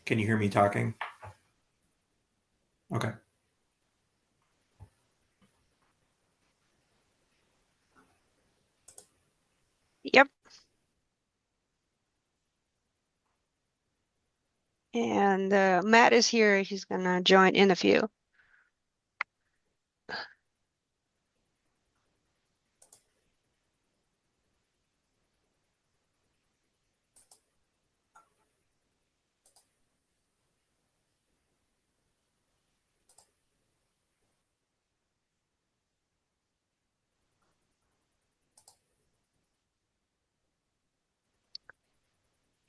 Can you hear me talking? Okay. Yep. And Matt is here. He's gonna join in a few.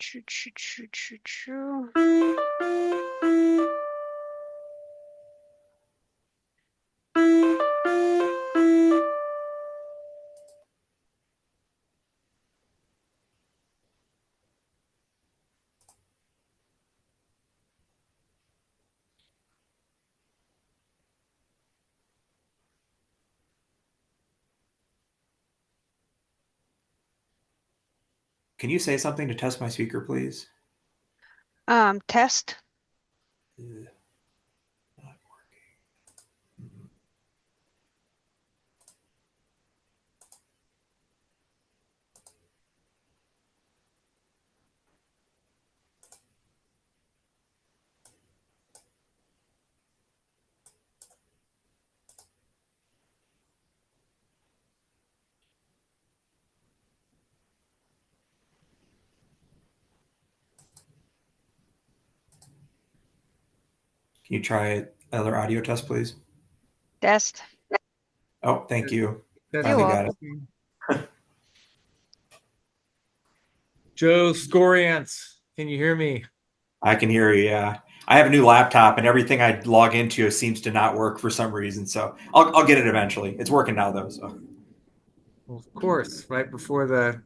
Choo, choo, choo, choo, choo. Can you say something to test my speaker, please? Test. Ugh, not working. Can you try another audio test, please? Test. Oh, thank you. You're Finally got it. welcome. Joe Scoriance, can you hear me? I can hear you. Yeah. I have a new laptop, and everything I log into seems to not work for some reason. So I'll get it eventually. It's working now, though. So Well, of course, right before the,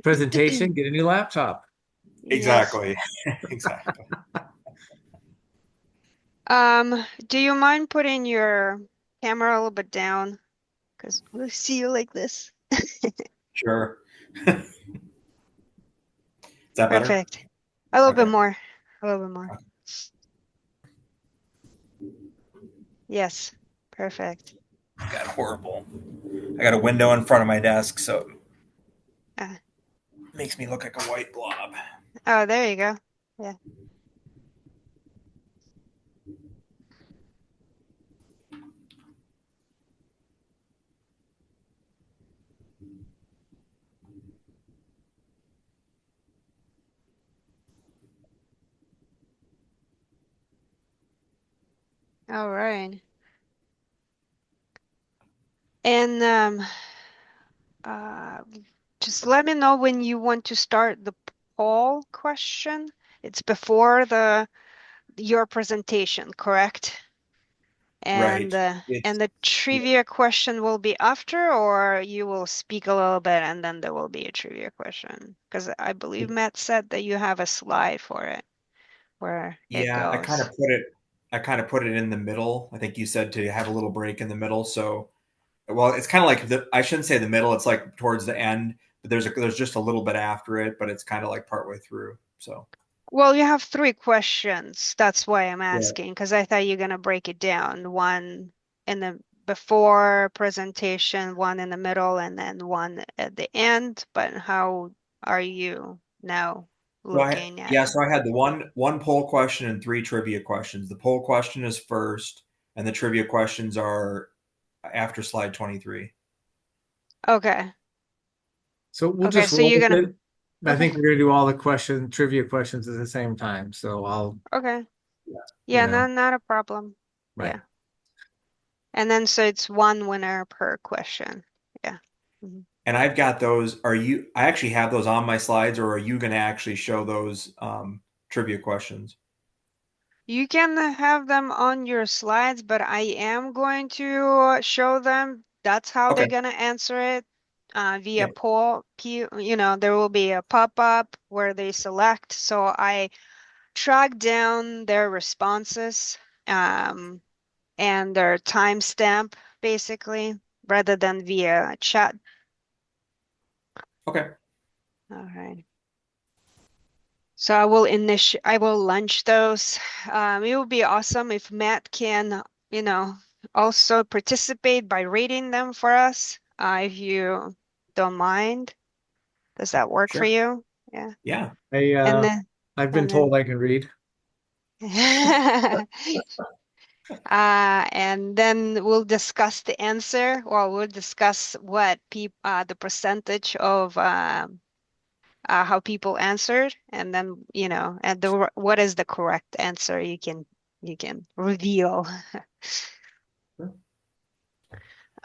presentation, get a new laptop. Yes. exactly, exactly. Do you mind putting your camera a little bit down? Because we'll see you like this. Sure. Is that better? Perfect. A little bit Okay. more. A little bit more. Yes. Perfect. Got horrible. I got a window in front of my desk, so it Uh, makes me look like a white blob. oh, there you go. Yeah. All right. And uh, just let me know when you want to start the poll question. It's before the your presentation, correct? Right. And It's the yeah. trivia question will be after, or you will speak a little bit and then there will be a trivia question. Because I believe Matt said that you have a slide for it where it Yeah, goes. I kind of put it in the middle. I think you said to have a little break in the middle. So, well, it's kind of like I shouldn't say the middle. It's like towards the end, but there's just a little bit after it, but it's kind of like partway through. So, Well, you have three questions. That's why I'm yeah. asking, because I thought you're gonna break it down. One in the before presentation, one in the middle, and then one at the end. But how are you now looking at it? So I had the one poll question and three trivia questions. The poll question is first, and the trivia questions are after slide 23. Okay. So we'll Okay, just so roll you're with gonna it. I okay. think we're gonna do all the trivia questions at the same time. So Okay. Yeah. you Yeah, know, not a problem. right. Yeah. And then so it's one winner per question. Yeah. Mhm. And I've got those. I actually have those on my slides, or are you going to actually show those trivia questions? You can have them on your slides, but I am going to show them. That's how they're Okay. gonna answer it via Yeah. poll. There will be a pop-up where they select. So I track down their responses um, and their timestamp, basically, rather than via chat. Okay. All right. So I will launch those. It would be awesome if Matt can, you know, also participate by reading them for us, if you don't mind. Does that work for Sure. you? Yeah. Yeah. I And then I've been and told then I can read. and then we'll discuss the answer. Well, we'll discuss what the percentage of how people answered, and then and what is the correct answer. You can reveal.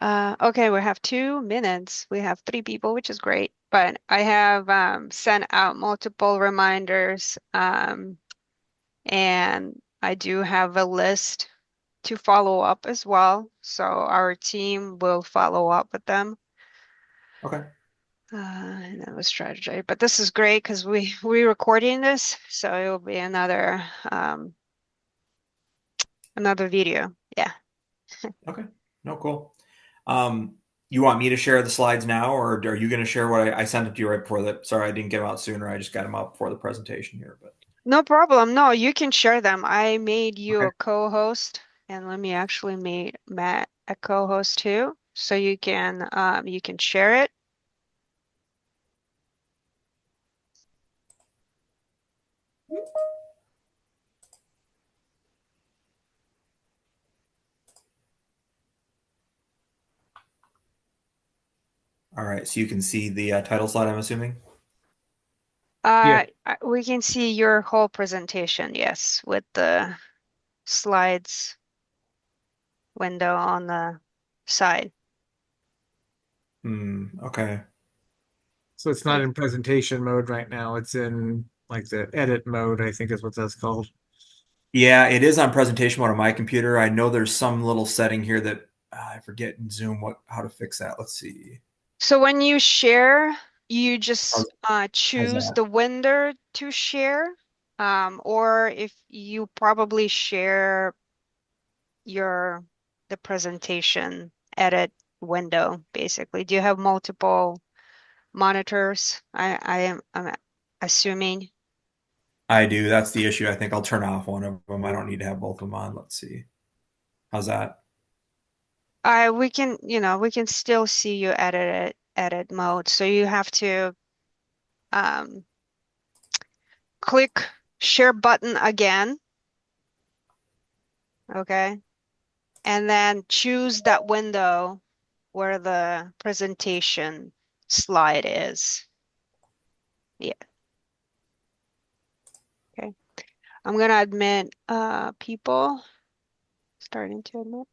Okay, we have 2 minutes. We have three people, which is great. But I have sent out multiple reminders, and I do have a list to follow up as well. So our team will follow up with them. Okay. And that was strategy. But this is great because we're recording this, so it will be another video. Yeah. Okay. No, cool. You want me to share the slides now, or are you going to share what I sent it to you right before that? Sorry, I didn't get them out sooner. I just got them out before the presentation here, but No problem. No, you can share them. I made you okay. a co-host, and let me actually make Matt a co-host too, so you can share it. All right. So you can see the title slide, I'm assuming. Yeah. We can see your whole presentation, yes, with the slides window on the side. Okay. So it's not in presentation mode right now. It's in like the edit mode, I think is what that's called. Yeah, it is on presentation mode on my computer. I know there's some little setting here that I forget in Zoom how to fix that. Let's see. So when you share, you How's, just how's choose that? the window to share, or if you probably share your the presentation edit window, basically. Do you have multiple monitors? I'm assuming. I do. That's the issue. I think I'll turn off one of them. I don't need to have both of them on. Let's see. How's that? We can still see you edit mode. So you have to um, click share button again, okay? And then choose that window where the presentation slide is. Yeah, okay. I'm gonna admit people, starting to admit.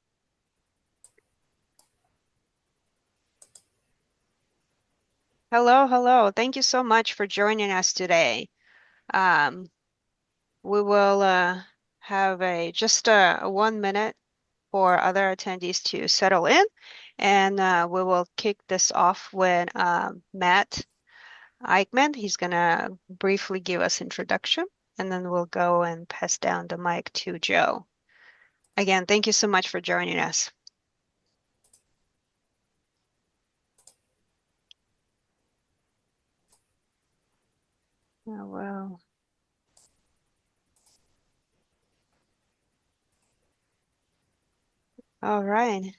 Hello, hello. Thank you so much for joining us today. Um, we will have just a 1 minute for other attendees to settle in, and we will kick this off with Matt Eichmann. He's gonna briefly give us introduction, and then we'll go and pass down the mic to Joe. Again, thank you so much for joining us. Oh, wow. All right.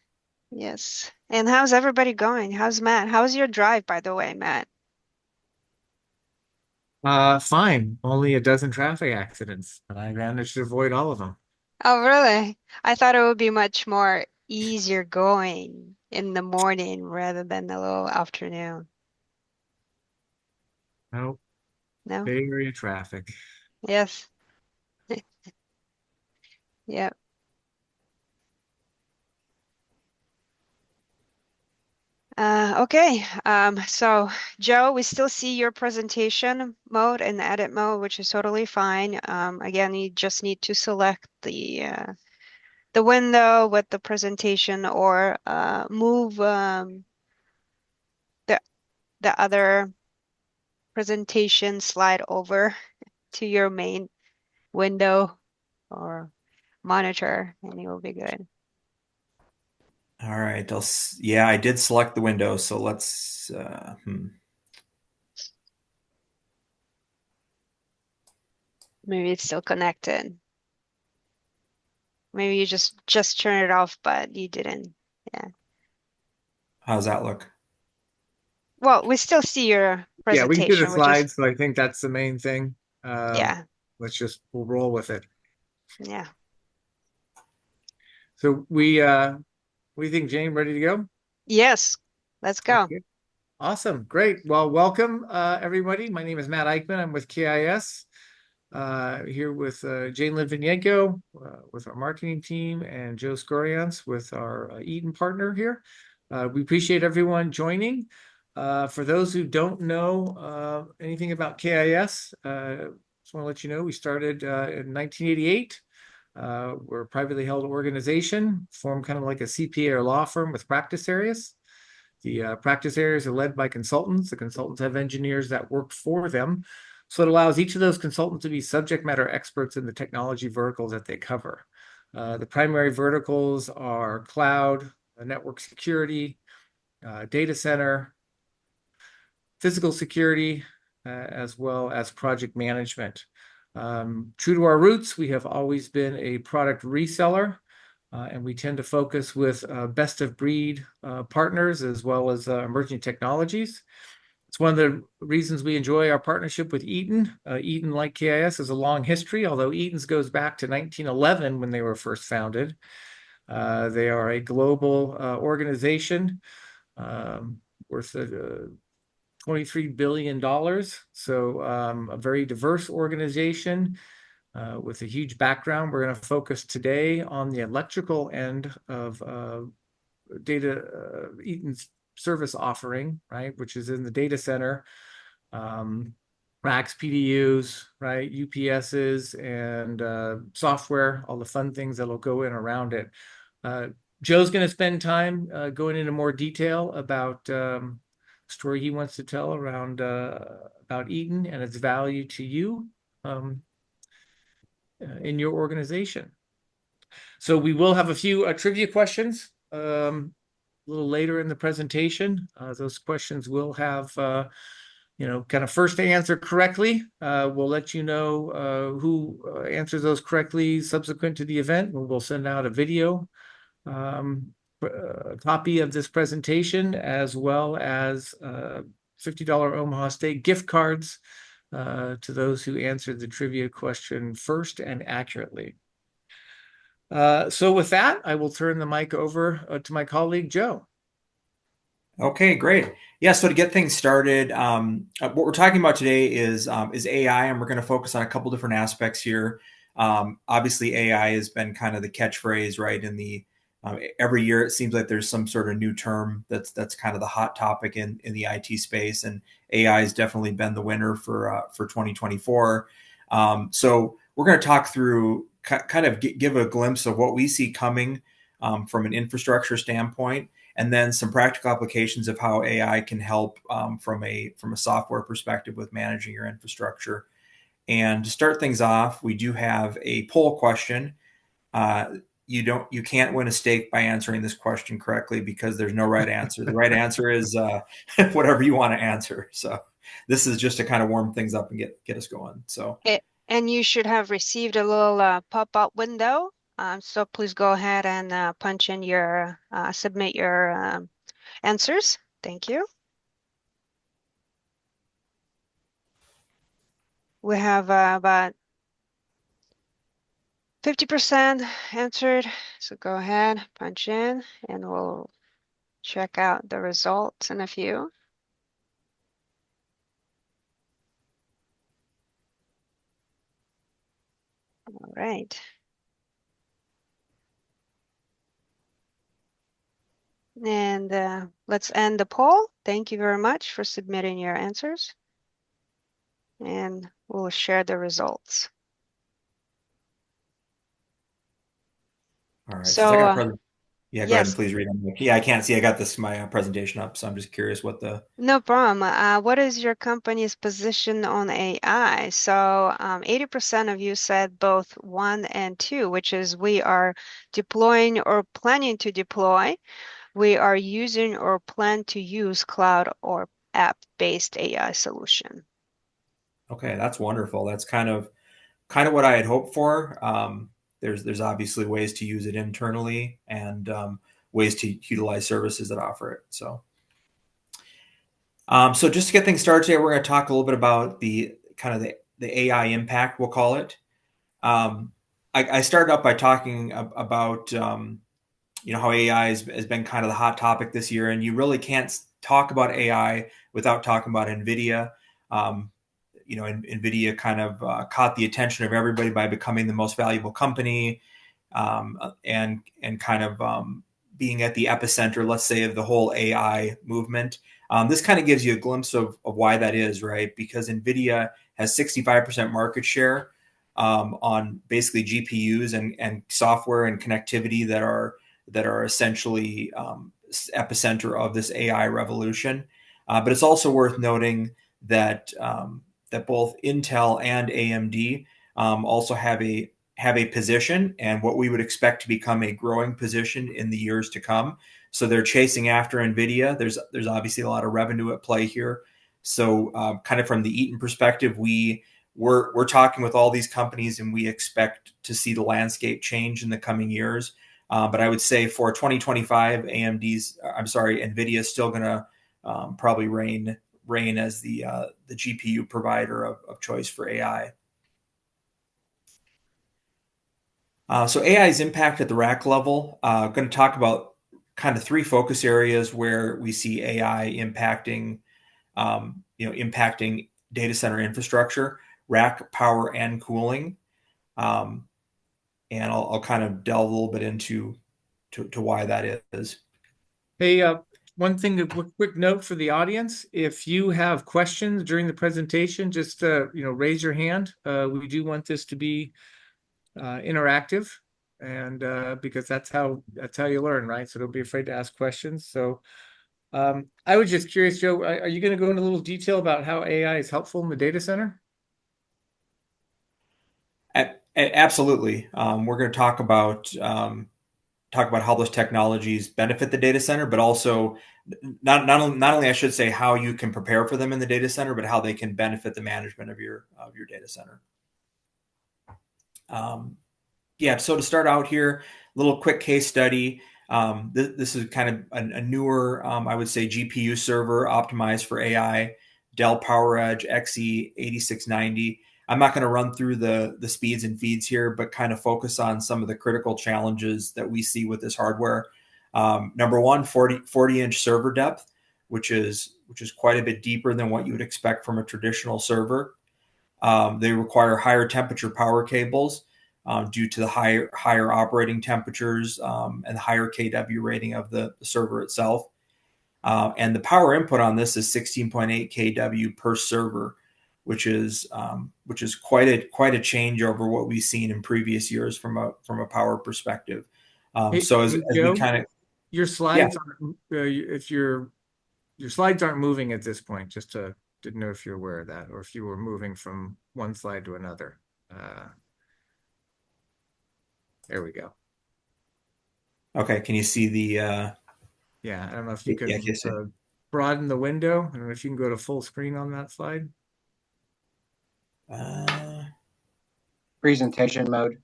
Yes. And how's everybody going? How's Matt? How's your drive, by the way, Matt? Fine. Only a dozen traffic accidents, but I managed to avoid all of them. Oh, really? I thought it would be much more easier going in the morning rather than the little afternoon. No, No? Bay Area traffic. Yes. Yeah. Okay. So Joe, we still see your presentation mode and edit mode, which is totally fine. Again, you just need to select the window with the presentation or move the the other presentation slide over to your main window or monitor, and it will be good. All right. Yeah, I did select the window. So let's. Maybe it's still connected. Maybe you just turned it off, but you didn't. Yeah. How does that look? Well, we still see your Yeah, we can do the presentation, which is, slides, so I think that's the main thing. yeah, We'll roll with it. yeah. So we think Jane ready to go? Yes, let's go. Okay. Awesome. Great. Well, welcome everybody. My name is Matt Eichmann. I'm with KIS. Here with Jane Litvinenko with our marketing team and Joe Skorians with our Eaton partner here. We appreciate everyone joining. For those who don't know anything about KIS, just want to let you know we started in 1988. We're a privately held organization, formed kind of like a CPA or law firm with practice areas. The practice areas are led by consultants. The consultants have engineers that work for them. So it allows each of those consultants to be subject matter experts in the technology verticals that they cover. The primary verticals are cloud, network security, data center, physical security, as well as project management. True to our roots, we have always been a product reseller, and we tend to focus with best of breed partners as well as emerging technologies. It's one of the reasons we enjoy our partnership with Eaton. Eaton, like KIS, has a long history, although Eaton's goes back to 1911 when they were first founded. They are a global organization worth $23 billion. So a very diverse organization with a huge background. We're going to focus today on the electrical end of Eaton's service offering, right, which is in the data center, racks, PDUs, right, UPSs, and software, all the fun things that'll go in around it. Joe's going to spend time going into more detail about story he wants to tell around about Eaton and its value to you in your organization. So we will have a few trivia questions a little later in the presentation. Those questions will have, kind of first to answer correctly. We'll let you know who answers those correctly subsequent to the event. We'll send out a video copy of this presentation, as well as $50 Omaha Steak gift cards to those who answered the trivia question first and accurately. So with that, I will turn the mic over to my colleague, Joe. Okay, great. Yeah, so to get things started, what we're talking about today is AI, and we're going to focus on a couple different aspects here. Obviously, AI has been kind of the catchphrase, right? In the every year, it seems like there's some sort of new term that's kind of the hot topic in the IT space, and AI has definitely been the winner for 2024. So we're going to talk through kind of give a glimpse of what we see coming from an infrastructure standpoint, and then some practical applications of how AI can help from a software perspective with managing your infrastructure. And to start things off, we do have a poll question. You can't win a steak by answering this question correctly because there's no right answer. The right answer is whatever you want to answer. So this is just to kind of warm things up and get us going. So And you should have received a little pop-up window. So please go ahead and punch in your, submit your answers. Thank you. We have about 50% answered. So go ahead, punch in, and we'll check out the results in a few. All right. And let's end the poll. Thank you very much for submitting your answers. And we'll share the results. all right, since I got So, a yeah, go ahead and yes, please read them. Yeah, I can't see. I got my presentation up, so I'm just curious what the. no problem. What is your company's position on AI? So 80% of you said both 1 and 2, which is we are deploying or planning to deploy. We are using or plan to use cloud or app-based AI solution. Okay, that's wonderful. That's kind of kind of what I had hoped for. There's obviously ways to use it internally and ways to utilize services that offer it. So just to get things started today, we're going to talk a little bit about the kind of the AI impact, we'll call it. Um, I started up by talking about how AI has been kind of the hot topic this year, and you really can't talk about AI without talking about NVIDIA. Um, NVIDIA kind of caught the attention of everybody by becoming the most valuable company, and kind of being at the epicenter, let's say, of the whole AI movement. This kind of gives you a glimpse of why that is, right? Because NVIDIA has 65% market share on basically GPUs and software and connectivity that are essentially epicenter of this AI revolution. But it's also worth noting that that both Intel and AMD also have a position and what we would expect to become a growing position in the years to come. So they're chasing after NVIDIA. There's obviously a lot of revenue at play here. So kind of from the Eaton perspective, we're talking with all these companies and we expect to see the landscape change in the coming years. But I would say for 2025, NVIDIA is still going to probably reign as the GPU provider of choice for AI. So AI's impact at the rack level. Going to talk about kind of three focus areas where we see AI impacting data center infrastructure, rack power and cooling. And I'll kind of delve a little bit into why that is. Hey, one thing, a quick note for the audience: if you have questions during the presentation, just raise your hand. We do want this to be interactive, and because that's how you learn, right? So don't be afraid to ask questions. So I was just curious, Joe, are you going to go into a little detail about how AI is helpful in the data center? Absolutely. We're going to talk about how those technologies benefit the data center, but also not only I should say how you can prepare for them in the data center, but how they can benefit the management of your data center. Yeah. So to start out here, a little quick case study. This is kind of a newer, I would say, GPU server optimized for AI, Dell PowerEdge XE8690. I'm not going to run through the speeds and feeds here, but kind of focus on some of the critical challenges that we see with this hardware. Number one, 40-inch server depth, which is quite a bit deeper than what you would expect from a traditional server. They require higher temperature power cables due to the higher operating temperatures and higher kW rating of the server itself. And the power input on this is 16.8 kW per server, which is quite a change over what we've seen in previous years from a power perspective. So as Joe, we kind of your yeah. slides aren't, if your slides aren't moving at this point, didn't know if you're aware of that or if you were moving from one slide to another. There we go. Okay, can you see the yeah, I don't know if you yeah, can broaden the window. I don't know if you can go to full screen on that slide. Presentation mode.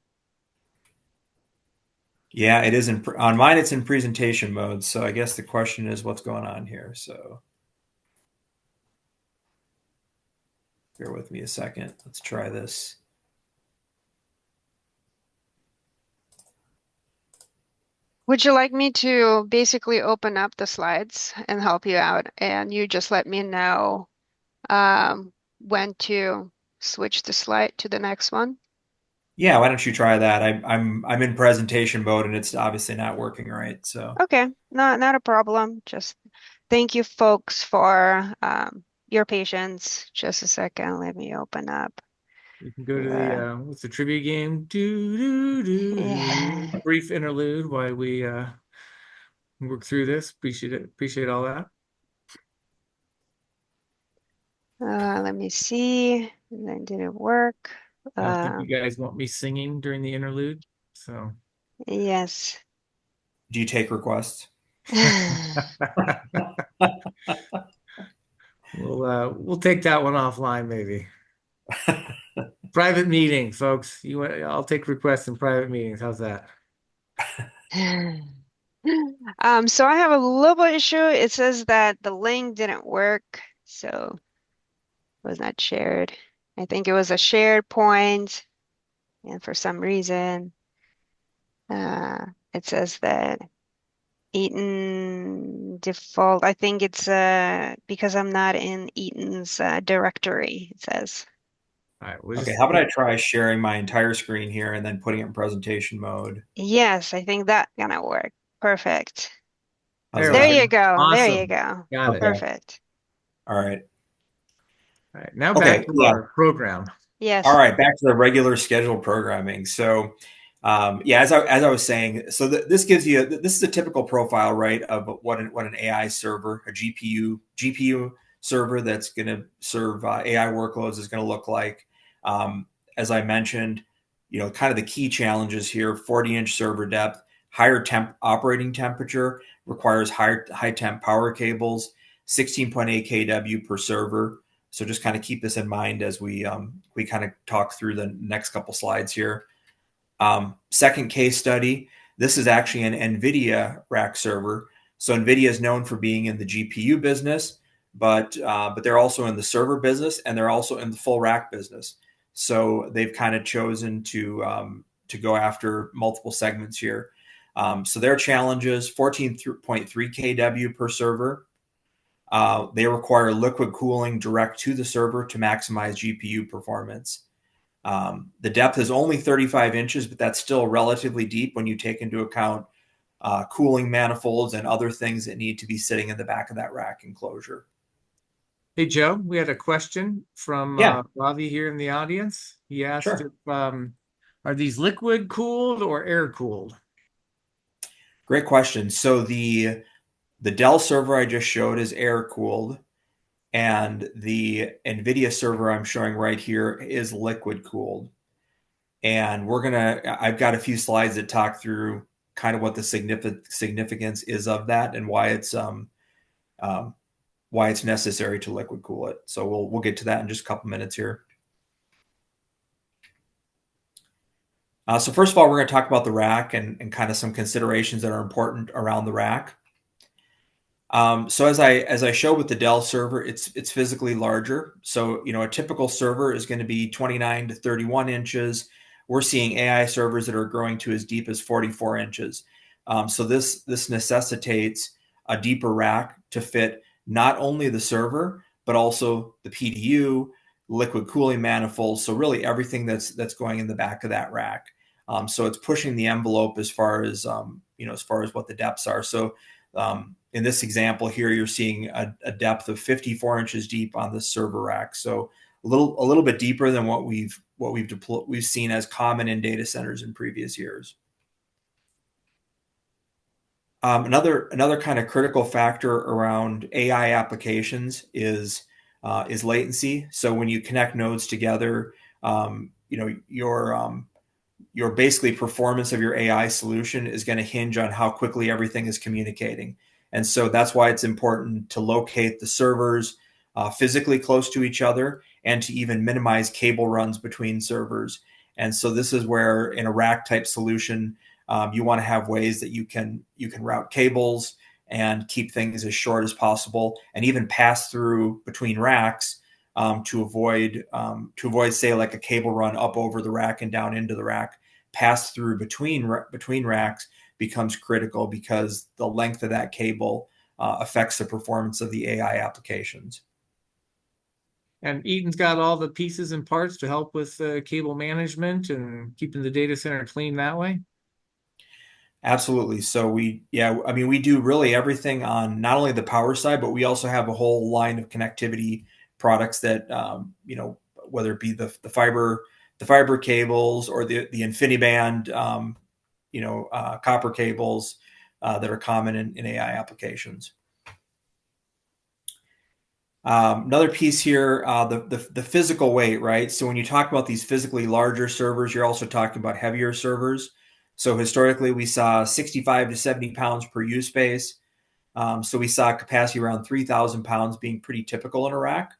Yeah, it is on mine. It's in presentation mode. So I guess the question is, what's going on here? So bear with me a second. Let's try this. Would you like me to basically open up the slides and help you out? And you just let me know when to switch the slide to the next one? Yeah, why don't you try that? I'm in presentation mode and it's obviously not working right. So Okay, not a problem. Just thank you folks for your patience. Just a second, let me open up. You can go to the what's the trivia game? Yeah. Brief interlude while we work through this. Appreciate all that. Let me see. Then did it work? I don't think you guys want me singing during the interlude, so Yes. do you take requests? we'll take that one offline maybe. Private meeting, folks. I'll take requests in private meetings. How's that? So I have a little bit issue. It says that the link didn't work, so it was not shared. I think it was a shared point, and for some reason, it says that Eaton default. I think it's because I'm not in Eaton's directory, it says. All right, we'll Okay, just how about I try sharing my entire screen here and then putting it in presentation mode? Yes, I think that gonna work. Perfect. How's there we There that? you go. go. There you Awesome. go. Got it. Okay. Perfect. All right. All right, now back Okay. to Yeah. our program. All Yes. right, back to the regular scheduled programming. So, yeah, as I was saying, so this gives you this is a typical profile, right, of what an AI server, a GPU server that's going to serve AI workloads is going to look like. Um, as I mentioned, kind of the key challenges here: 40-inch server depth, higher temp operating temperature, requires high temp power cables, 16.8 kW per server. So just kind of keep this in mind as we kind of talk through the next couple slides here. Second case study. This is actually an NVIDIA rack server. So NVIDIA is known for being in the GPU business, but they're also in the server business and they're also in the full rack business. So they've kind of chosen to go after multiple segments here. So their challenges: 14.3 kW per server. They require liquid cooling direct to the server to maximize GPU performance. The depth is only 35 inches, but that's still relatively deep when you take into account cooling manifolds and other things that need to be sitting in the back of that rack enclosure. Hey, Joe, we had a question from Yeah, Ravi here in the audience. He asked if sure. are these liquid cooled or air cooled? Great question. So the Dell server I just showed is air cooled, and the NVIDIA server I'm showing right here is liquid cooled. And I've got a few slides that talk through kind of what the significance is of that and um, why it's necessary to liquid cool it. So we'll get to that in just a couple minutes here. So first of all, we're going to talk about the rack and kind of some considerations that are important around the rack. So as I showed with the Dell server, it's physically larger. So a typical server is going to be 29 to 31 inches. We're seeing AI servers that are growing to as deep as 44 inches. So this necessitates a deeper rack to fit not only the server but also the PDU, liquid cooling manifolds. So really everything that's going in the back of that rack. So it's pushing the envelope as far as as far as what the depths are. So in this example here, you're seeing a depth of 54 inches deep on the server rack. So a little bit deeper than what we've seen as common in data centers in previous years. Another kind of critical factor around AI applications is latency. So when you connect nodes together, your basically performance of your AI solution is going to hinge on how quickly everything is communicating. And so that's why it's important to locate the servers physically close to each other and to even minimize cable runs between servers. And so this is where in a rack type solution, you want to have ways that you can route cables and keep things as short as possible and even pass through between racks to avoid say like a cable run up over the rack and down into the rack. Pass through between racks becomes critical because the length of that cable affects the performance of the AI applications. And Eaton's got all the pieces and parts to help with cable management and keeping the data center clean that way. Absolutely. So we do really everything on not only the power side, but we also have a whole line of connectivity products that whether it be the fiber cables or the InfiniBand copper cables that are common in AI applications. Another piece here, the physical weight, right? So when you talk about these physically larger servers, you're also talking about heavier servers. So historically, we saw 65 to 70 pounds per U space. So we saw capacity around 3,000 pounds being pretty typical in a rack.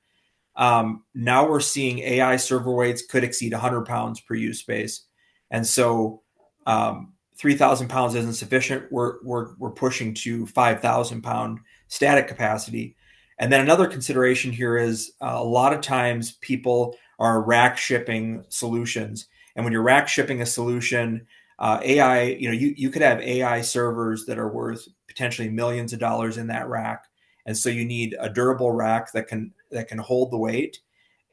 Now we're seeing AI server weights could exceed 100 pounds per use space. And so 3,000 pounds isn't sufficient. We're pushing to 5,000 pound static capacity. And then another consideration here is a lot of times people are rack shipping solutions. And when you're rack shipping a solution, AI, you could have AI servers that are worth potentially millions of dollars in that rack. And so you need a durable rack that can hold the weight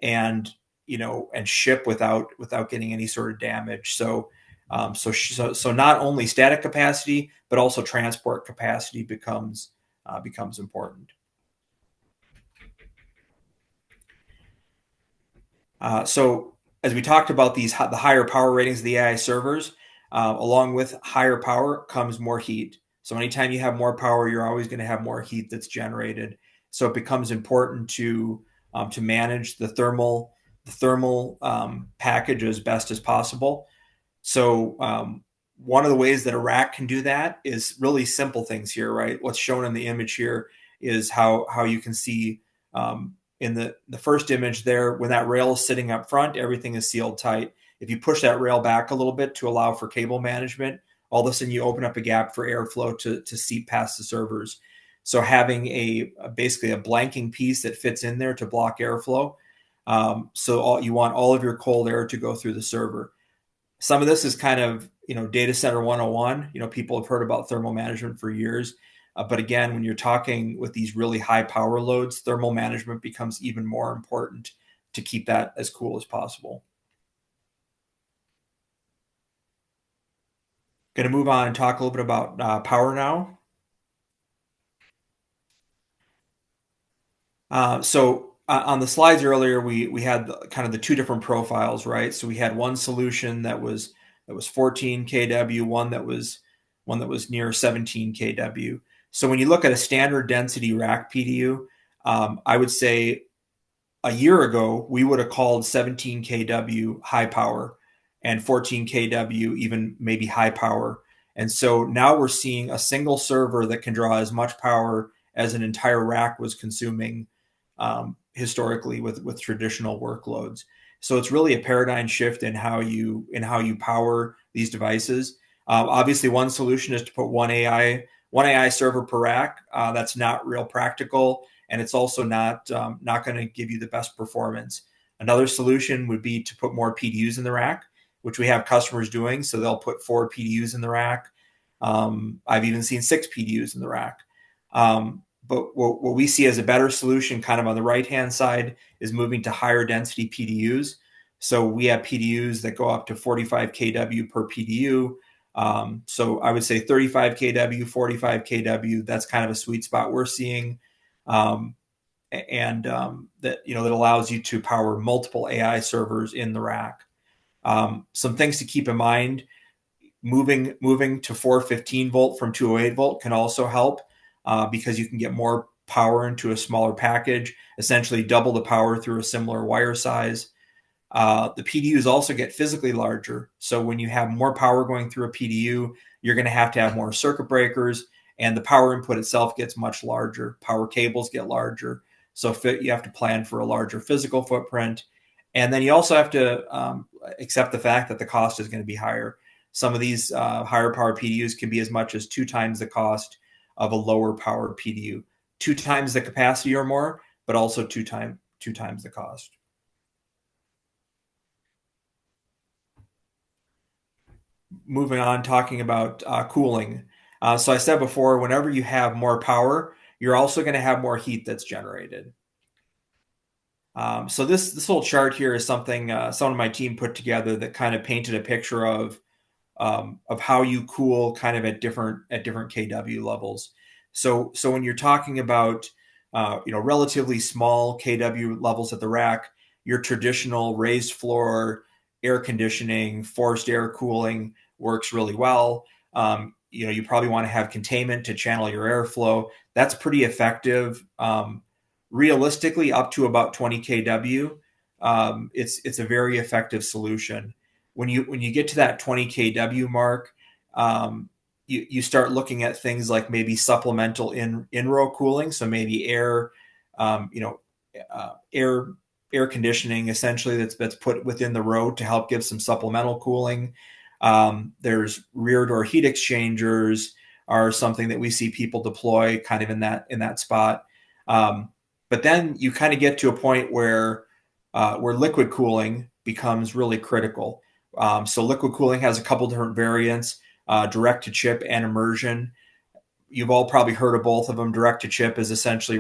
and and ship without getting any sort of damage. So not only static capacity but also transport capacity becomes important. So as we talked about the higher power ratings of the AI servers, along with higher power comes more heat. So anytime you have more power, you're always going to have more heat that's generated. So it becomes important to manage the thermal package as best as possible. So one of the ways that a rack can do that is really simple things here, right? What's shown in the image here is how you can see in the first image there, when that rail is sitting up front, everything is sealed tight. If you push that rail back a little bit to allow for cable management, all of a sudden you open up a gap for airflow to seep past the servers. So having basically a blanking piece that fits in there to block airflow. You want all of your cold air to go through the server. Some of this is kind of data center 101. People have heard about thermal management for years. But again, when you're talking with these really high power loads, thermal management becomes even more important to keep that as cool as possible. Going to move on and talk a little bit about power now. On the slides earlier, we had kind of the two different profiles, right? So we had one solution that was 14 kW, one that was near 17 kW. So when you look at a standard density rack PDU, I would say a year ago we would have called 17 kW high power and 14 kW even maybe high power. And so now we're seeing a single server that can draw as much power as an entire rack was consuming historically with traditional workloads. So it's really a paradigm shift in how you power these devices. Obviously, one solution is to put one AI server per rack. That's not real practical, and it's also not going to give you the best performance. Another solution would be to put more PDUs in the rack, which we have customers doing. So they'll put 4 PDUs in the rack. I've even seen 6 PDUs in the rack. But what we see as a better solution kind of on the right-hand side is moving to higher density PDUs. So we have PDUs that go up to 45 kW per PDU. So I would say 35 kW, 45 kW, that's kind of a sweet spot we're seeing. That allows you to power multiple AI servers in the rack. Some things to keep in mind: moving to 415 volt from 208 volt can also help because you can get more power into a smaller package, essentially double the power through a similar wire size. The PDUs also get physically larger. So when you have more power going through a PDU, you're going to have more circuit breakers, and the power input itself gets much larger. Power cables get larger. So you have to plan for a larger physical footprint. And then you also have to accept the fact that the cost is going to be higher. Some of these higher power PDUs can be as much as 2 times the cost of a lower power PDU. 2 times the capacity or more, but also 2 times the cost. Moving on, talking about cooling. So I said before, whenever you have more power, you're also going to have more heat that's generated. So this little chart here is something someone on my team put together that kind of painted a picture of how you cool kind of at different kW levels. So when you're talking about relatively small kW levels at the rack, your traditional raised floor air conditioning, forced air cooling works really well. You probably want to have containment to channel your airflow. That's pretty effective. Realistically, up to about 20 kW, it's a very effective solution. When you get to that 20 kW mark, you start looking at things like maybe supplemental in row cooling. So maybe air air conditioning essentially that's put within the road to help give some supplemental cooling. There's rear door heat exchangers are something that we see people deploy kind of in that spot. But then you kind of get to a point where liquid cooling becomes really critical. So liquid cooling has a couple different variants, direct to chip and immersion. You've all probably heard of both of them. Direct to chip is essentially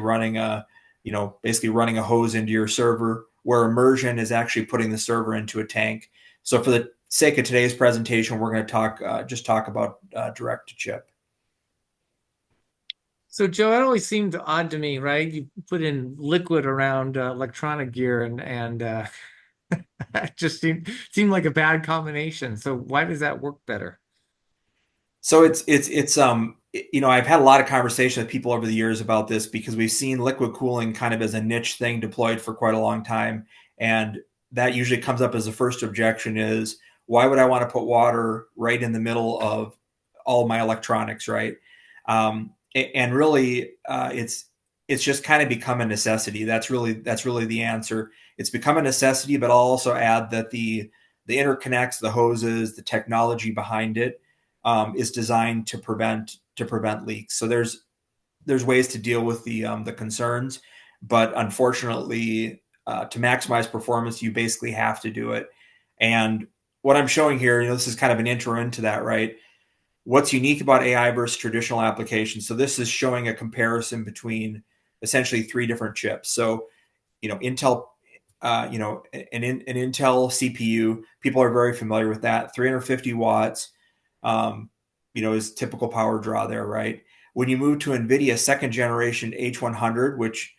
basically running a hose into your server, where immersion is actually putting the server into a tank. So for the sake of today's presentation, we're going to just talk about direct to chip. So Joe, that always seemed odd to me, right? You put in liquid around electronic gear, and it just seemed like a bad combination. So why does that work better? So I've had a lot of conversation with people over the years about this, because we've seen liquid cooling kind of as a niche thing deployed for quite a long time. And that usually comes up as the first objection is, why would I want to put water right in the middle of all of my electronics, right? And really, it's just kind of become a necessity. That's really the answer. It's become a necessity, but I'll also add that the interconnects, the hoses, the technology behind it is designed to prevent leaks. So there's ways to deal with the concerns, but unfortunately, to maximize performance, you basically have to do it. And what I'm showing here, this is kind of an intro into that, right? What's unique about AI versus traditional applications? So this is showing a comparison between essentially three different chips. So, Intel, an Intel CPU, people are very familiar with that. 350 watts, is typical power draw there, right? When you move to NVIDIA second generation H100, which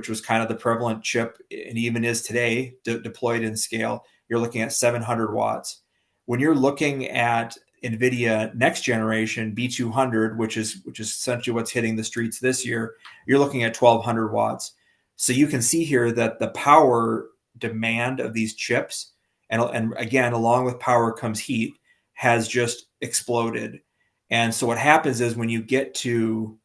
was kind of the prevalent chip and even is today deployed in scale, you're looking at 700 watts. When you're looking at NVIDIA next generation B200, which is essentially what's hitting the streets this year, you're looking at 1200 watts. So you can see here that the power demand of these chips, and again, along with power comes heat, has just exploded. And so what happens is, when you get to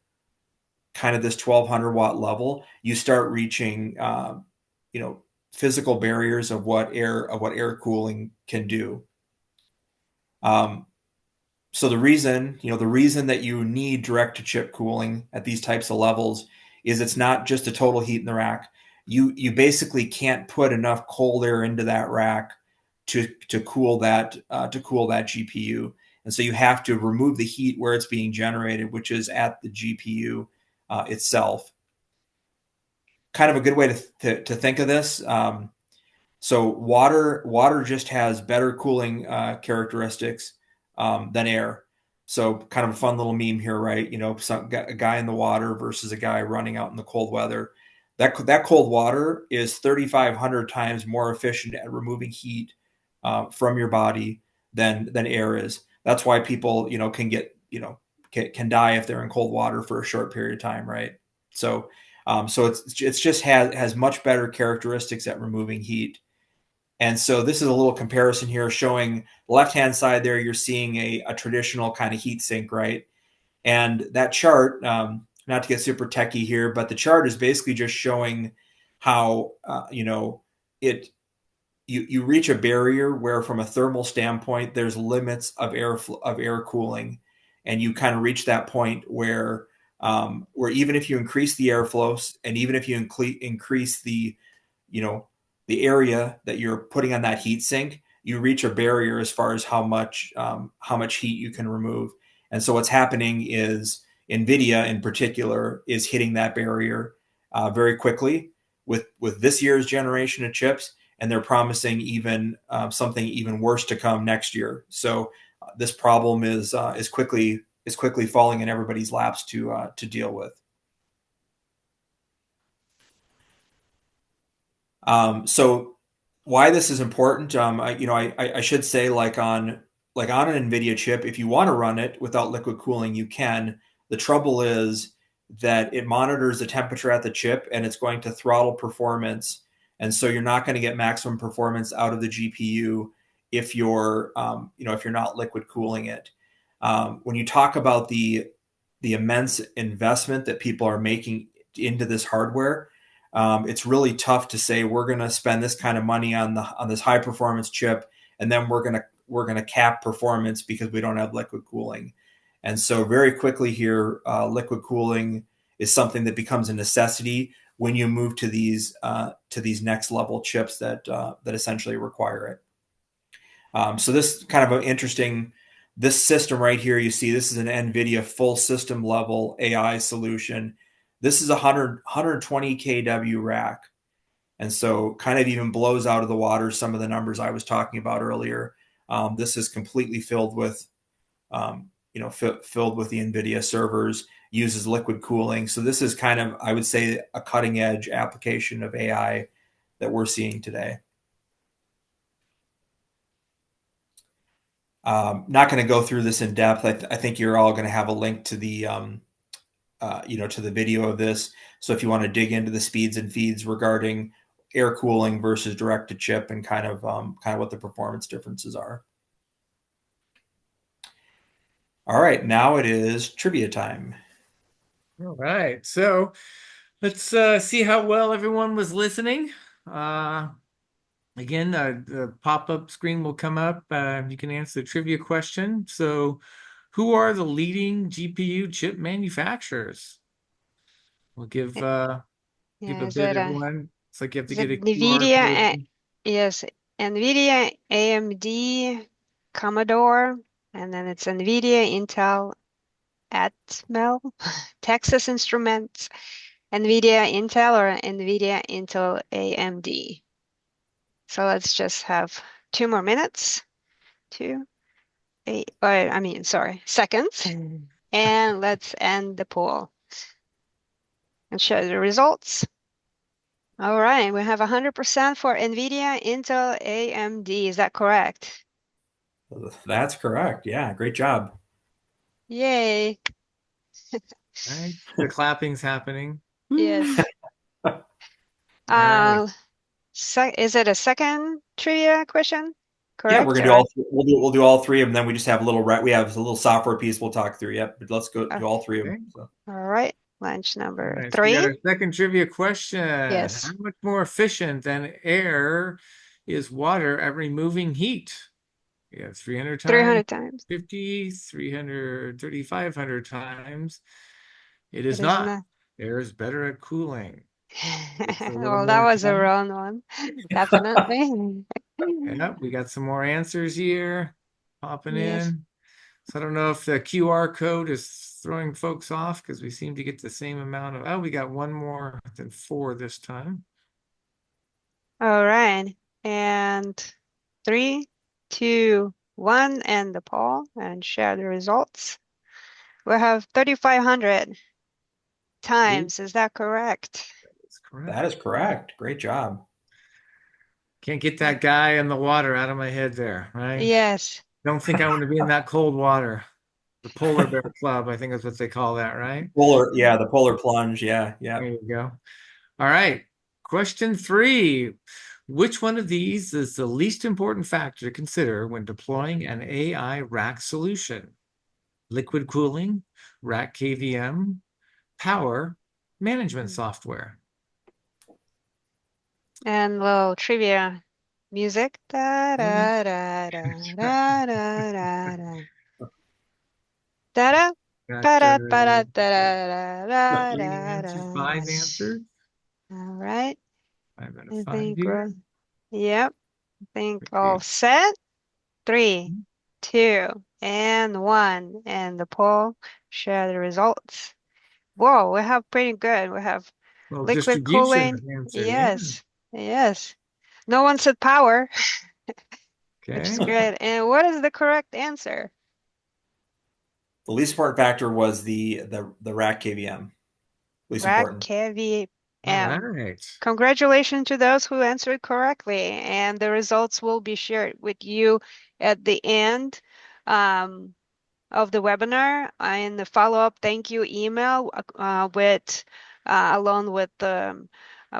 kind of this 1200 watt level, you start reaching, physical barriers of what air cooling can do. So the reason that you need direct to chip cooling at these types of levels is it's not just a total heat in the rack. You basically can't put enough cold air into that rack to cool that GPU, and so you have to remove the heat where it's being generated, which is at the GPU itself. Kind of a good way to think of this. So water just has better cooling characteristics than air. So kind of a fun little meme here, right? A guy in the water versus a guy running out in the cold weather. That cold water is 3,500 times more efficient at removing heat from your body than air is. That's why people can die if they're in cold water for a short period of time, right? So it's just has much better characteristics at removing heat. And so this is a little comparison here showing the left-hand side there, you're seeing a traditional kind of heat sink, right? And that chart, not to get super techie here, but the chart is basically just showing how, you reach a barrier where, from a thermal standpoint, there's limits of air cooling. And you kind of reach that point where even if you increase the airflow, and even if you increase the area that you're putting on that heat sink, you reach a barrier as far as how much heat you can remove. And so what's happening is NVIDIA in particular is hitting that barrier very quickly with this year's generation of chips, and they're promising something even worse to come next year. So this problem is quickly falling in everybody's laps to deal with. So why this is important, I should say, like on an NVIDIA chip, if you want to run it without liquid cooling, you can. The trouble is that it monitors the temperature at the chip, and it's going to throttle performance. And so you're not going to get maximum performance out of the GPU if you're not liquid cooling it. When you talk about the immense investment that people are making into this hardware, it's really tough to say we're going to spend this kind of money on this high performance chip, and then we're going to cap performance because we don't have liquid cooling. And so very quickly here, liquid cooling is something that becomes a necessity when you move to these next level chips that essentially require it. So this kind of an interesting, this system right here, you see this is an NVIDIA full system level AI solution. This is a 120 kW rack. And so kind of even blows out of the water some of the numbers I was talking about earlier. This is completely filled with, filled with the NVIDIA servers, uses liquid cooling. So this is kind of, I would say, a cutting edge application of AI that we're seeing today. Not going to go through this in depth. I think you're all going to have a link to to the video of this. So if you want to dig into the speeds and feeds regarding air cooling versus direct to chip and kind of what the performance differences are. All right, now it is trivia time. All right. So let's see how well everyone was listening. Again, the pop-up screen will come up. You can answer the trivia question. So, who are the leading GPU chip manufacturers? We'll give a Yeah, bit, everyone. It's like you have to is get it a QR NVIDIA? code. Yes, NVIDIA, AMD, Commodore, and then it's NVIDIA, Intel, Atmel, Texas Instruments, NVIDIA, Intel, or NVIDIA, Intel, AMD. So let's just have 2 more minutes. 2, 8, I mean, sorry, seconds. And let's end the poll and show the results. All right, we have 100% for NVIDIA, Intel, AMD. Is that correct? That's correct. Yeah, great job. Yay. Right? The clapping's happening. Yes. All right. Is it a second trivia question? Yeah, we're Correct? gonna do Or all. We'll do all three of them. Then we just have a little. We have a little software piece we'll talk through. Yep, but let's go do all three of them. Okay. So. all right, lunch All number right. So we got 3. our second trivia question. How Yes, much more efficient than air is water at removing heat? We have 300 times, 300 times. 50, 300, 3,500 times. It is It is not. not. Air is better at cooling. Takes a little Well, that more was a time. wrong one. Definitely. Yep, we got some more answers here popping Yes. in. So I don't know if the QR code is throwing folks off because we seem to get the same amount of, oh, we got one more than 4 this time. All right. And 3, 2, 1, and the poll and share the results. We have 3,500 Ooh, times. Is that correct? that's correct. That is correct. Great job. Can't get that guy in the water out of my head there, right? Yes. Don't think I want to be in that cold water. The polar bear club, I think that's what they call that, right? The polar plunge. Yeah, yeah. There you go. All right. Question 3. Which one of these is the least important factor to consider when deploying an AI rack solution? Liquid cooling, rack KVM, power, management software. And little trivia music. Da Mm, da da da da da da da. Da da Got ba da ba da da got da da 3 da answers, da. 5 answers. All right. 5 out of I 5 think here. yep. I think all Okay. set. 3, 2, and 1. And the poll share the results. Whoa, we have pretty good. We have Well, liquid distribution cooling. of answer, yeah. Yes. Yes. No one said power, which is Okay. great. And what is the correct answer? The least important factor was the rack KVM. Least Rack important. All KVM. right. Congratulations to those who answered correctly, and the results will be shared with you at the end of the webinar in the follow-up thank you email with along with the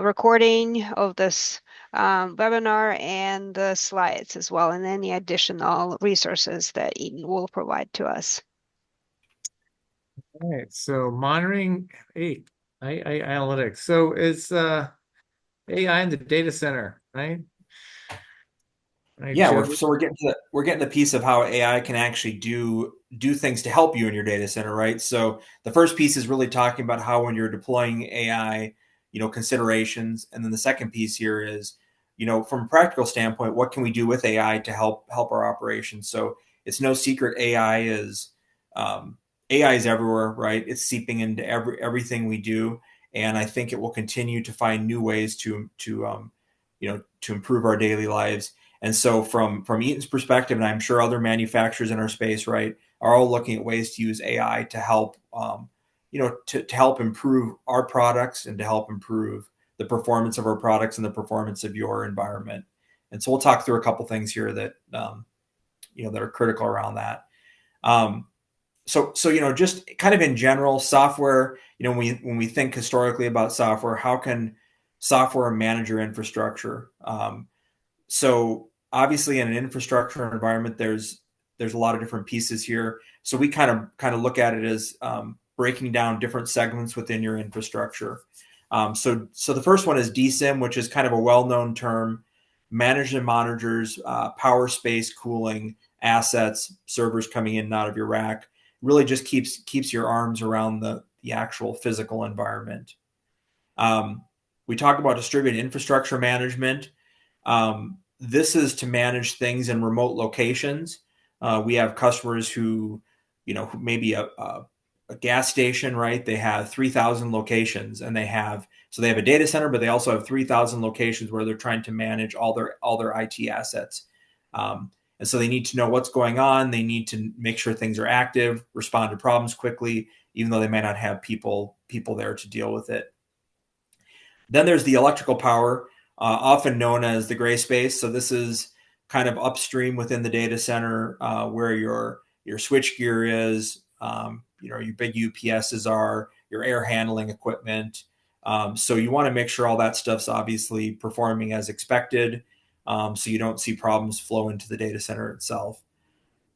recording of this webinar and the slides as well, and any additional resources that Eaton will provide to us. All right. So monitoring, hey, I analytics. So is AI in the data center, right? Right, Yeah, Joe? we're getting the piece of how AI can actually do things to help you in your data center, right? So the first piece is really talking about how when you're deploying AI, considerations, and then the second piece here is, from a practical standpoint, what can we do with AI to help our operations? So it's no secret um, AI is everywhere, right? It's seeping into everything we do, and I think it will continue to find new ways to improve our daily lives. And so from Eaton's perspective, and I'm sure other manufacturers in our space, right, are all looking at ways to use AI to help, to help improve our products and to help improve the performance of our products and the performance of your environment. And so we'll talk through a couple things here that, that are critical around that. Um, so just kind of in general, software. When we think historically about software, how can software manage your infrastructure? So obviously in an infrastructure environment, there's a lot of different pieces here. So we kind of look at it as breaking down different segments within your infrastructure. So the first one is DSIM, which is kind of a well-known term. Manage and monitors power, space, cooling, assets, servers coming in and out of your rack. Really just keeps your arms around the actual physical environment. Um, we talk about distributed infrastructure management. This is to manage things in remote locations. We have customers who maybe a gas station, right? They have 3,000 locations, and they have a data center, but they also have 3,000 locations where they're trying to manage all their IT assets. And so they need to know what's going on. They need to make sure things are active, respond to problems quickly, even though they may not have people there to deal with it. Then there's the electrical power, often known as the gray space. So this is kind of upstream within the data center, where your switch gear is, your big UPSs are, your air handling equipment. So you want to make sure all that stuff's obviously performing as expected, so you don't see problems flow into the data center itself.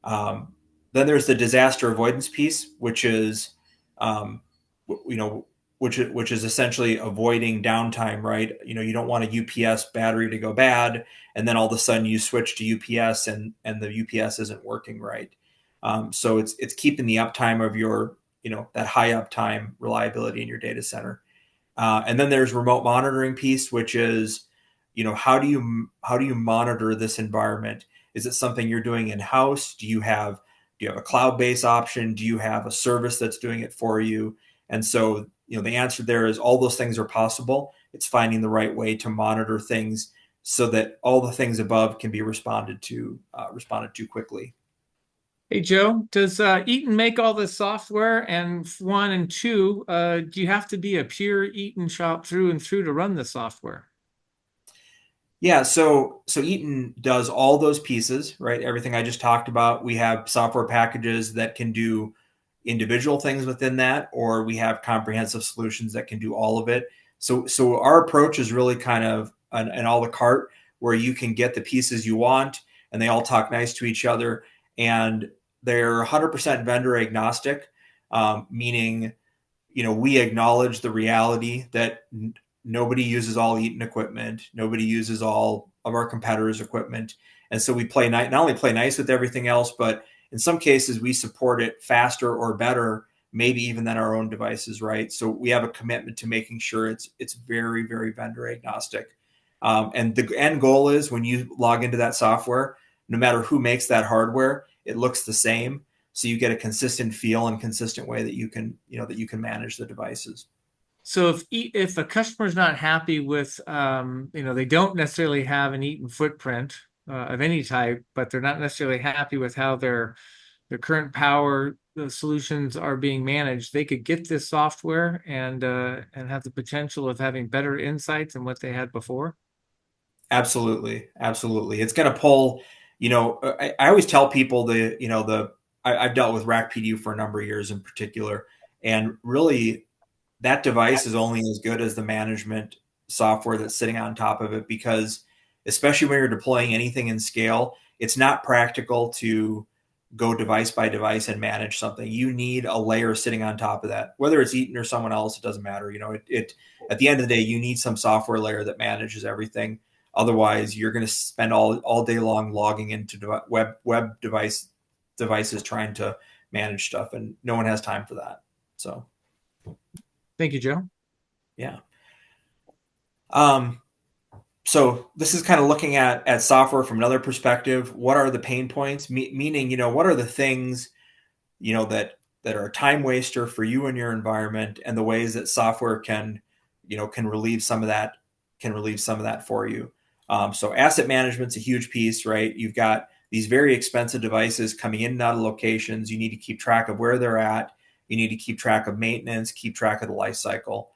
Um, then there's the disaster avoidance piece, which is, um, you know, which is essentially avoiding downtime, right? You don't want a UPS battery to go bad, and then all of a sudden you switch to UPS and the UPS isn't working right. So it's keeping the uptime of your, that high uptime reliability in your data center. And then there's remote monitoring piece, which is, how do you monitor this environment? Is it something you're doing in house? Do you have a cloud based option? Do you have a service that's doing it for you? And so, the answer there is all those things are possible. It's finding the right way to monitor things so that all the things above can be responded to quickly. Hey, Joe, does Eaton make all the software? And one and two, do you have to be a pure Eaton shop through and through to run the software? Yeah, so Eaton does all those pieces, right? Everything I just talked about. We have software packages that can do individual things within that, or we have comprehensive solutions that can do all of it. So our approach is really kind of an a la carte, where you can get the pieces you want, and they all talk nice to each other, and they're 100% vendor agnostic, meaning we acknowledge the reality that nobody uses all Eaton equipment. Nobody uses all of our competitors' equipment. And so we not only play nice with everything else, but in some cases we support it faster or better, maybe even than our own devices, right? So we have a commitment to making sure it's very, very vendor agnostic. And the end goal is when you log into that software, no matter who makes that hardware, it looks the same. So you get a consistent feel and consistent way that you can manage the devices. So if a customer's not happy with, they don't necessarily have an Eaton footprint of any type, but they're not necessarily happy with how their current power solutions are being managed, they could get this software and have the potential of having better insights than what they had before. Absolutely, absolutely. It's going to pull. I always tell people I've dealt with Rack PDU for a number of years in particular, and really that device is only as good as the management software that's sitting on top of it, because especially when you're deploying anything in scale, it's not practical to go device by device and manage something. You need a layer sitting on top of that, whether it's Eaton or someone else, it doesn't matter. It at the end of the day, you need some software layer that manages everything. Otherwise, you're going to spend all day long logging into web devices trying to manage stuff, and no one has time for that. So, Thank you, Joe. yeah. So this is kind of looking at software from another perspective. What are the pain points? Meaning, what are the things that are a time waster for you and your environment, and the ways that software can relieve some of that for you. So asset management's a huge piece, right? You've got these very expensive devices coming in and out of locations. You need to keep track of where they're at. You need to keep track of maintenance, keep track of the life cycle.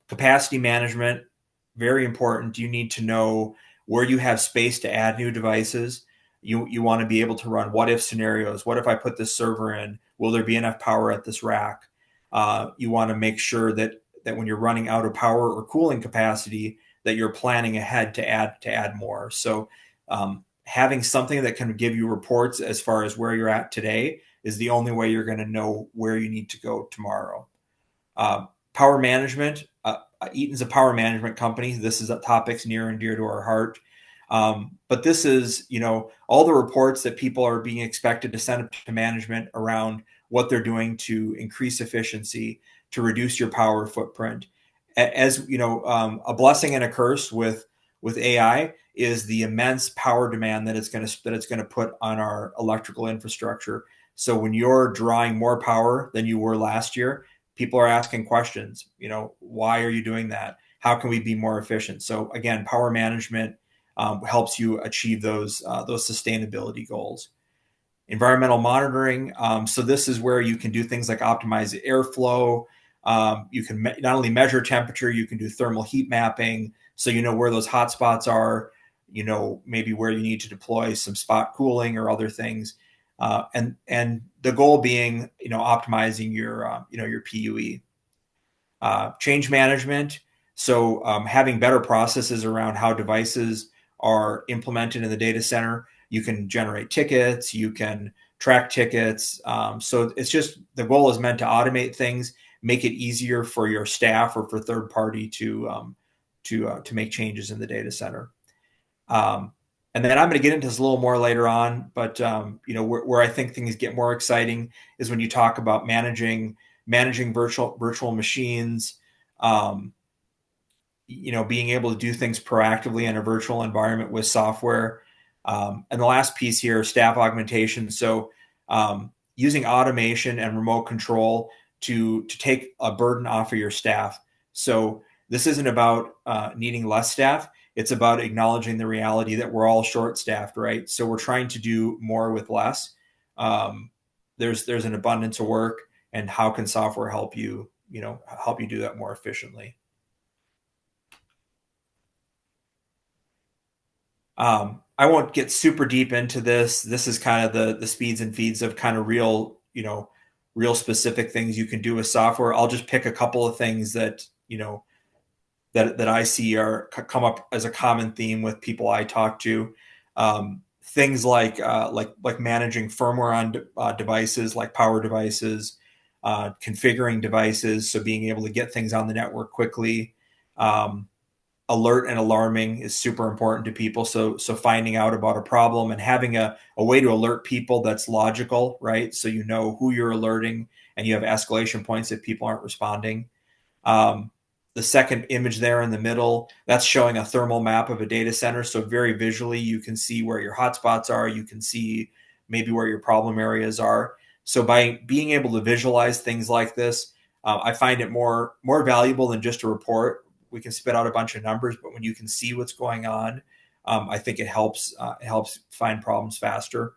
Capacity management, very important. You need to know where you have space to add new devices. You want to be able to run what if scenarios. What if I put this server in? Will there be enough power at this rack? You want to make sure that when you're running out of power or cooling capacity, that you're planning ahead to add more. So having something that can give you reports as far as where you're at today is the only way you're going to know where you need to go tomorrow. Power management. Eaton's a power management company. This is a topics near and dear to our heart. But this is, all the reports that people are being expected to send up to management around what they're doing to increase efficiency, to reduce your power footprint. As a blessing and a curse with AI is the immense power demand that it's going to put on our electrical infrastructure. So when you're drawing more power than you were last year, people are asking questions. Why are you doing that? How can we be more efficient? So again, power management helps you achieve those sustainability goals. Environmental monitoring. So this is where you can do things like optimize the airflow. You can not only measure temperature, you can do thermal heat mapping. So you know where those hot spots are, maybe where you need to deploy some spot cooling or other things. And the goal being, optimizing your PUE. Change management. So having better processes around how devices are implemented in the data center. You can generate tickets, you can track tickets. So it's just, the goal is meant to automate things, make it easier for your staff or for third party to make changes in the data center. And then I'm going to get into this a little more later on, but where I think things get more exciting is when you talk about managing virtual machines, being able to do things proactively in a virtual environment with software. And the last piece here, staff augmentation. So using automation and remote control to take a burden off of your staff. So this isn't about needing less staff. It's about acknowledging the reality that we're all short-staffed, right? So we're trying to do more with less. There's an abundance of work, and how can software help you do that more efficiently? I won't get super deep into this. This is kind of the speeds and feeds of kind of real specific things you can do with software. I'll just pick a couple of things that that I see come up as a common theme with people I talk to. Things like managing firmware on devices, like power devices, configuring devices, so being able to get things on the network quickly. Alert and alarming is super important to people. So finding out about a problem and having a way to alert people that's logical, right? So you know who you're alerting, and you have escalation points if people aren't responding. The second image there in the middle, that's showing a thermal map of a data center. So very visually, you can see where your hotspots are. You can see maybe where your problem areas are. So by being able to visualize things like this, I find it more valuable than just a report. We can spit out a bunch of numbers, but when you can see what's going on, I think it helps find problems faster.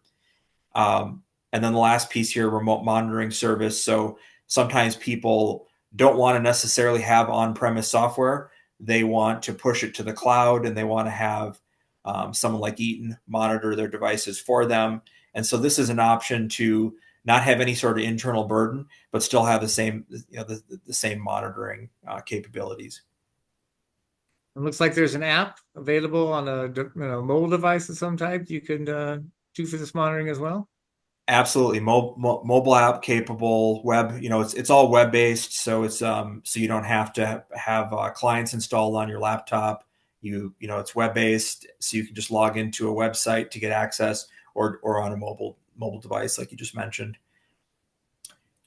And then the last piece here, remote monitoring service. So sometimes people don't want to necessarily have on-premise software. They want to push it to the cloud, and they want to have someone like Eaton monitor their devices for them. And so this is an option to not have any sort of internal burden, but still have the same the same monitoring capabilities. It looks like there's an app available on a mobile device of some type you can do for this monitoring as well. Absolutely, mobile app capable, web. It's all web based, so it's so you don't have to have clients installed on your laptop. It's web based, so you can just log into a website to get access, or on a mobile device, like you just mentioned.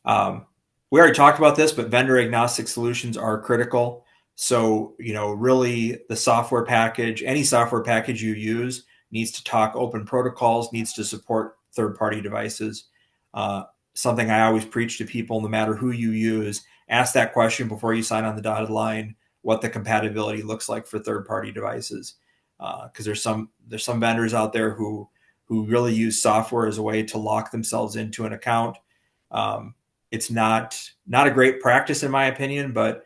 We already talked about this, but vendor agnostic solutions are critical. So, really the software package, any software package you use needs to talk open protocols, needs to support third party devices. Uh, Something I always preach to people, no matter who you use, ask that question before you sign on the dotted line, what the compatibility looks like for third party devices. Because there's some vendors out there who really use software as a way to lock themselves into an account. Um, it's not a great practice in my opinion, but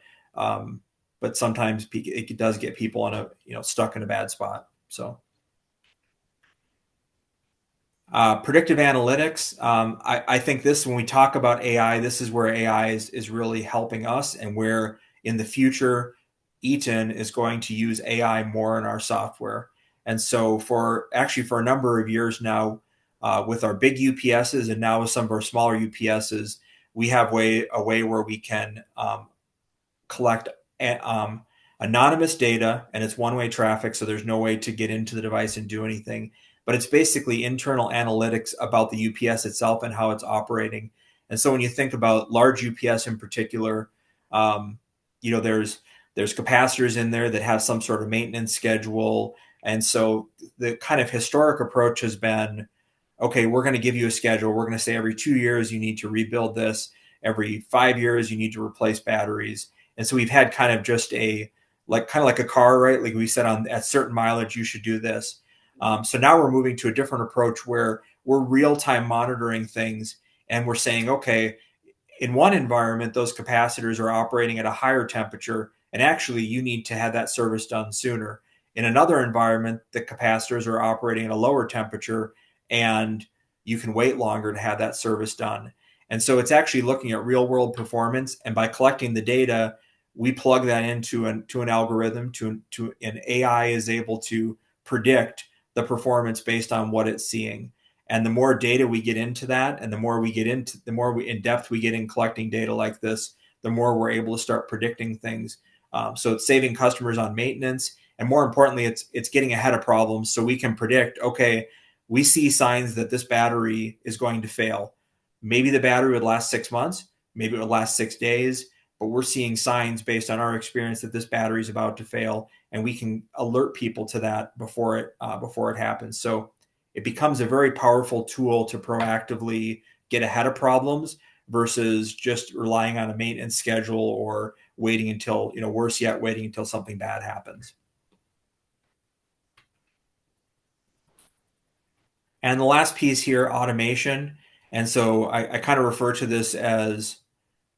sometimes it does get people in a stuck in a bad spot. So predictive analytics, I think this when we talk about AI, this is where AI is really helping us, and where in the future Eaton is going to use AI more in our software. And so for a number of years now, with our big UPSs and now with some of our smaller UPSs, we have a way where we can collect anonymous data, and it's one-way traffic, so there's no way to get into the device and do anything. But it's basically internal analytics about the UPS itself and how it's operating. And so when you think about large UPS in particular, um, there's capacitors in there that have some sort of maintenance schedule. And so the kind of historic approach has been, okay, we're going to give you a schedule. We're going to say every 2 years you need to rebuild this. Every 5 years you need to replace batteries. And so we've had kind of just kind of like a car, right? Like we said, on at certain mileage you should do this. So now we're moving to a different approach where we're real time monitoring things, and we're saying, okay, in one environment, those capacitors are operating at a higher temperature, and actually you need to have that service done sooner. In another environment, the capacitors are operating at a lower temperature, and you can wait longer to have that service done. And so it's actually looking at real world performance, and by collecting the data, we plug that into an algorithm, to an AI is able to predict the performance based on what it's seeing. And the more data we get into that, and the more in depth we get in collecting data like this, the more we're able to start predicting things. So it's saving customers on maintenance, and more importantly, it's getting ahead of problems, so we can predict. Okay, we see signs that this battery is going to fail. Maybe the battery would last 6 months, maybe it would last 6 days, but we're seeing signs based on our experience that this battery is about to fail, and we can alert people to that before it happens. So it becomes a very powerful tool to proactively get ahead of problems versus just relying on a maintenance schedule, or waiting until, worse yet, waiting until something bad happens. And the last piece here, automation. And so I kind of refer to this as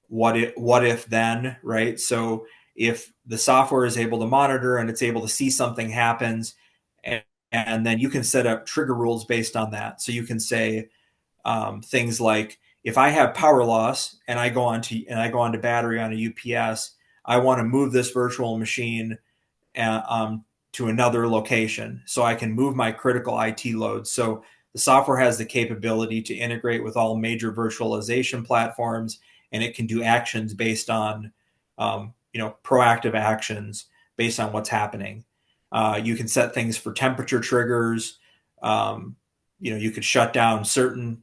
what if then, right? So if the software is able to monitor and it's able to see something happens, and then you can set up trigger rules based on that. So you can say things like, if I have power loss and I go onto battery on a UPS, I want to move this virtual machine to another location so I can move my critical IT loads. So the software has the capability to integrate with all major virtualization platforms, and it can do actions based on, proactive actions based on what's happening. You can set things for temperature triggers. You could shut down certain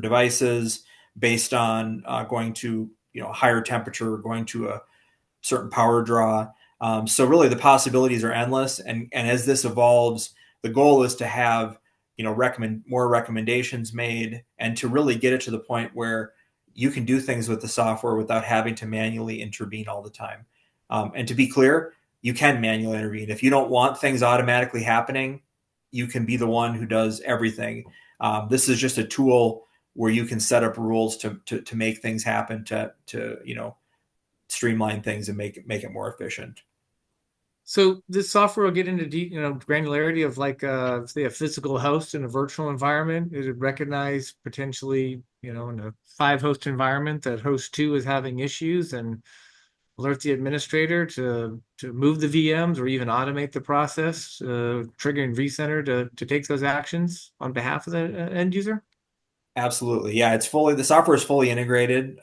devices based on going to higher temperature, or going to a certain power draw. So really, the possibilities are endless, and as this evolves, the goal is to have more recommendations made, and to really get it to the point where you can do things with the software without having to manually intervene all the time. And to be clear, you can manually intervene if you don't want things automatically happening. You can be the one who does everything. This is just a tool where you can set up rules to make things happen, to streamline things and make it more efficient. So this software will get into deep, granularity of, like, say, a physical host in a virtual environment. It would recognize potentially, in a 5-host environment, that host 2 is having issues, and alert the administrator to move the VMs, or even automate the process, triggering vCenter to take those actions on behalf of the end user. Absolutely. Yeah, the software is fully integrated.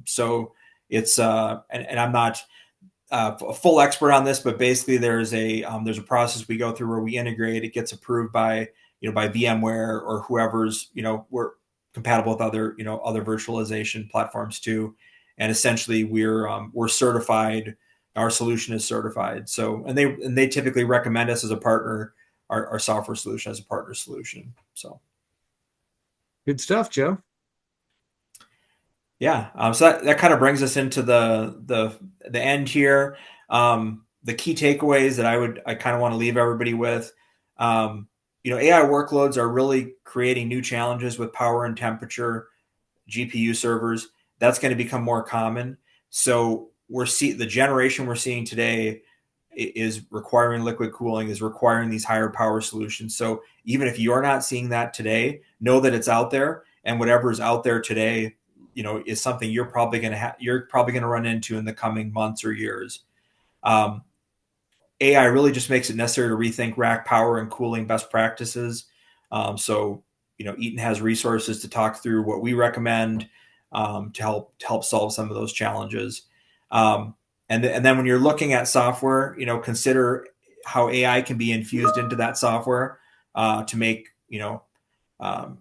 So it's and I'm not a full expert on this, but basically there's a process we go through where we integrate. It gets approved by by VMware or whoever's we're compatible with other virtualization platforms too, and essentially we're certified. Our solution is certified. So and they typically recommend us as a partner, our software solution as a partner solution. So. Good stuff, Joe. Yeah. So that kind of brings us into the end here. The key takeaways that I kind of want to leave everybody with. AI workloads are really creating new challenges with power and temperature, GPU servers. That's going to become more common. So the generation we're seeing today is requiring liquid cooling, is requiring these higher power solutions. So even if you're not seeing that today, know that it's out there, and whatever is out there today, is something you're probably going to run into in the coming months or years. Um, AI really just makes it necessary to rethink rack power and cooling best practices. So, Eaton has resources to talk through what we recommend to help solve some of those challenges. And then when you're looking at software, consider how AI can be infused into that software to make um,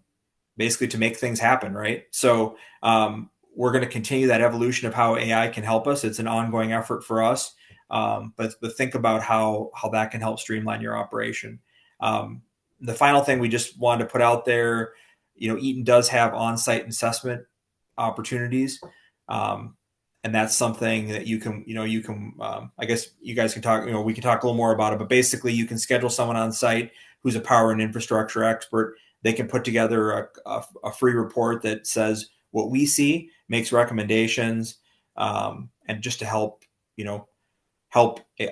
basically to make things happen, right? So we're going to continue that evolution of how AI can help us. It's an ongoing effort for us, but think about how that can help streamline your operation. The final thing we just wanted to put out there, Eaton does have on-site assessment opportunities. And that's something that I guess you guys can talk, we can talk a little more about it, but basically you can schedule someone on site who's a power and infrastructure expert. They can put together a free report that says what we see, makes recommendations, and just to help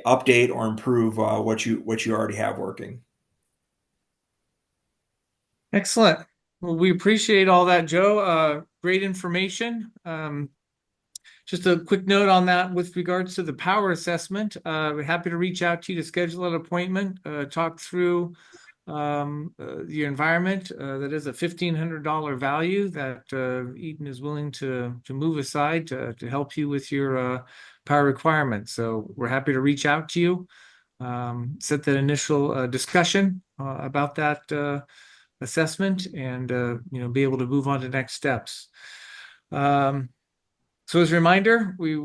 update or improve what you already have working. Excellent. Well, we appreciate all that, Joe. Great information. Just a quick note on that with regards to the power assessment. We're happy to reach out to you to schedule an appointment, talk through your environment. That is a $1,500 value that Eaton is willing to move aside to help you with your power requirements. So we're happy to reach out to you, set that initial discussion about that assessment, and be able to move on to next steps. So as a reminder, we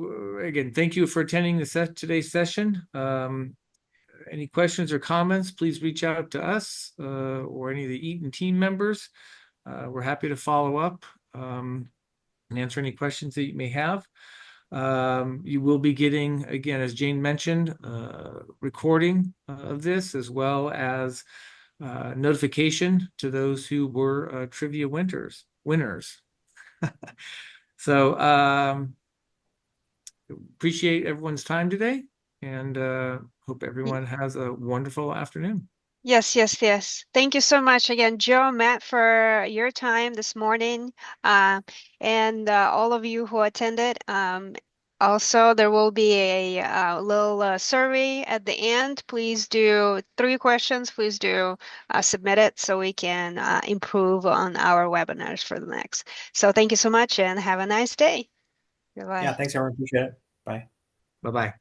again thank you for attending today's session. Any questions or comments, please reach out to us or any of the Eaton team members. We're happy to follow up and answer any questions that you may have. You will be getting, again, as Jane mentioned, recording of this, as well as notification to those who were trivia winners. So appreciate everyone's time today, and hope everyone has a wonderful afternoon. Yes, yes, yes. Thank you so much again, Joe, Matt, for your time this morning, uh, and all of you who attended. Also, there will be a little survey at the end. Please do 3 questions. Please do submit it so we can improve on our webinars for the next. So thank you so much and have a nice day. Yeah, Goodbye. thanks everyone. Appreciate it. Bye. Bye-bye.